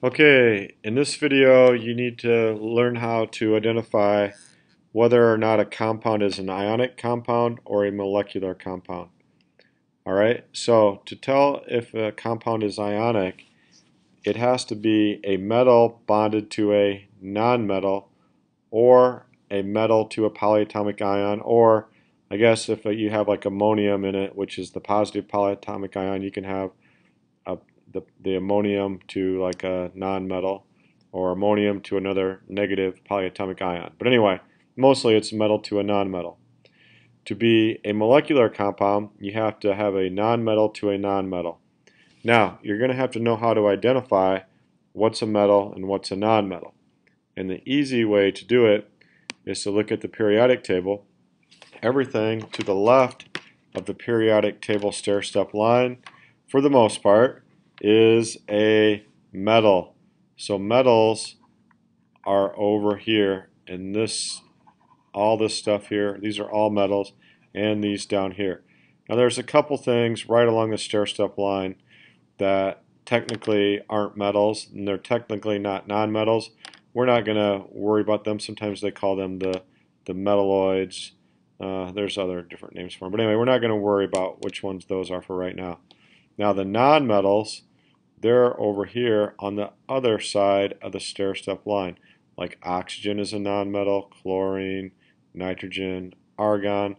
Okay, in this video you need to learn how to identify whether or not a compound is an ionic compound or a molecular compound. Alright, so to tell if a compound is ionic, it has to be a metal bonded to a nonmetal or a metal to a polyatomic ion, or I guess if you have like ammonium in it, which is the positive polyatomic ion, you can have the ammonium to like a nonmetal or ammonium to another negative polyatomic ion. But anyway, mostly it's metal to a nonmetal. To be a molecular compound, you have to have a nonmetal to a nonmetal. Now, you're going to have to know how to identify what's a metal and what's a nonmetal. And the easy way to do it is to look at the periodic table. Everything to the left of the periodic table stair-step line, for the most part, is a metal. So metals are over here, and all this stuff here, these are all metals, and these down here. Now there's a couple things right along the stair-step line that technically aren't metals, and they're technically not nonmetals. We're not going to worry about them. Sometimes they call them the metalloids. There's other different names for them. But anyway, we're not going to worry about which ones those are for right now. Now the nonmetals, they're over here on the other side of the stair-step line. Like oxygen is a nonmetal, chlorine, nitrogen, argon.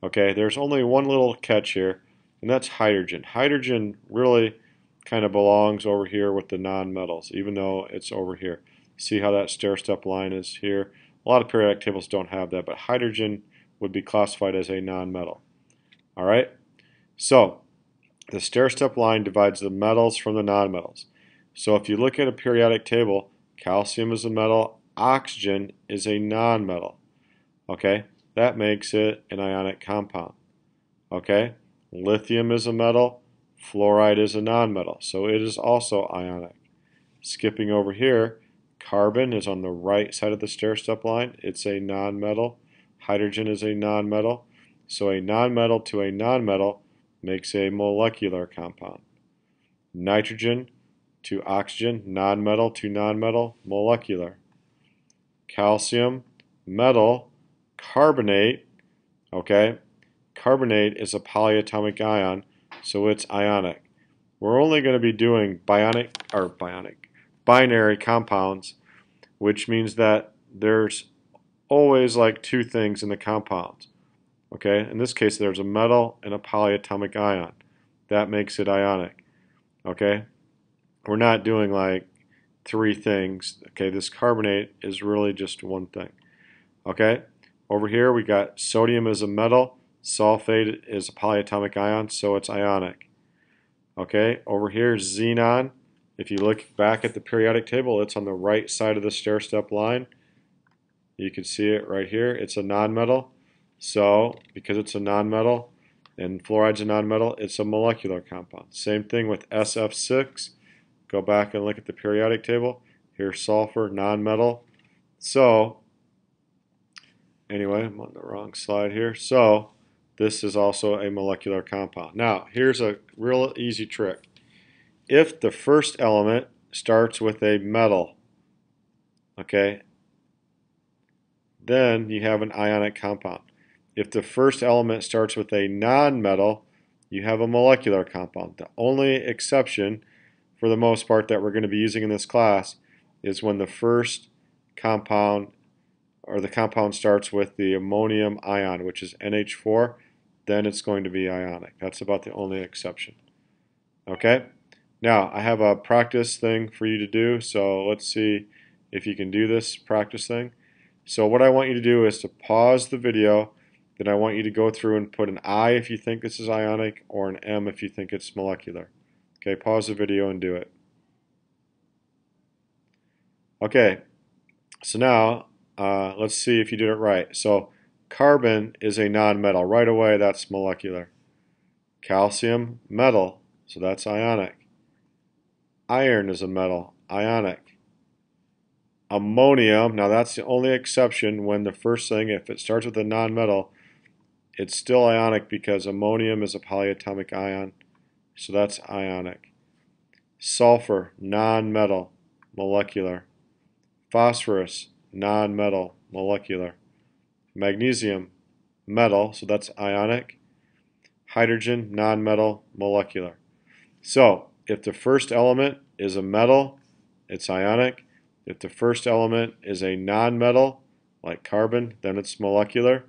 Okay, there's only one little catch here, and that's hydrogen. Hydrogen really kind of belongs over here with the nonmetals, even though it's over here. See how that stair-step line is here? A lot of periodic tables don't have that, but hydrogen would be classified as a nonmetal. All right? So, the stair-step line divides the metals from the nonmetals. So if you look at a periodic table, calcium is a metal, oxygen is a nonmetal. Okay? That makes it an ionic compound. Okay? Lithium is a metal, fluoride is a nonmetal, so it is also ionic. Skipping over here, carbon is on the right side of the stair-step line. It's a nonmetal. Hydrogen is a nonmetal. So a nonmetal to a nonmetal makes a molecular compound. Nitrogen to oxygen, nonmetal to nonmetal, molecular. Calcium, metal, carbonate, okay? Carbonate is a polyatomic ion, so it's ionic. We're only going to be doing binary compounds, which means that there's always like two things in the compounds. Okay, in this case there's a metal and a polyatomic ion. That makes it ionic. Okay, we're not doing like three things. Okay, this carbonate is really just one thing. Okay, over here we got sodium as a metal, sulfate is a polyatomic ion, so it's ionic. Okay, over here xenon, if you look back at the periodic table, it's on the right side of the stair-step line. You can see it right here. It's a nonmetal. So, because it's a nonmetal and fluoride's a nonmetal, it's a molecular compound. Same thing with SF6. Go back and look at the periodic table. Here's sulfur, nonmetal. So, anyway, I'm on the wrong slide here. So, this is also a molecular compound. Now, here's a real easy trick. If the first element starts with a metal, okay, then you have an ionic compound. If the first element starts with a nonmetal, you have a molecular compound. The only exception, for the most part, that we're going to be using in this class is when the first compound, or the compound starts with the ammonium ion, which is NH4, then it's going to be ionic. That's about the only exception. Okay? Now, I have a practice thing for you to do, so let's see if you can do this practice thing. So what I want you to do is to pause the video. Then I want you to go through and put an I if you think this is ionic, or an M if you think it's molecular. Okay, pause the video and do it. Okay, so now let's see if you did it right. So carbon is a nonmetal. Right away, that's molecular. Calcium, metal, so that's ionic. Iron is a metal, ionic. Ammonium, now that's the only exception when the first thing, if it starts with a nonmetal, it's still ionic because ammonium is a polyatomic ion, so that's ionic. Sulfur, nonmetal, molecular. Phosphorus, non-metal, molecular. Magnesium, metal, so that's ionic. Hydrogen, non-metal, molecular. So, if the first element is a metal, it's ionic. If the first element is a non-metal, like carbon, then it's molecular.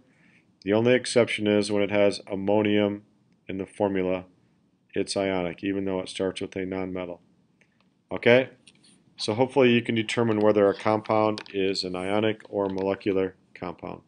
The only exception is when it has ammonium in the formula, it's ionic, even though it starts with a non-metal. Okay? So hopefully you can determine whether a compound is an ionic or molecular compound.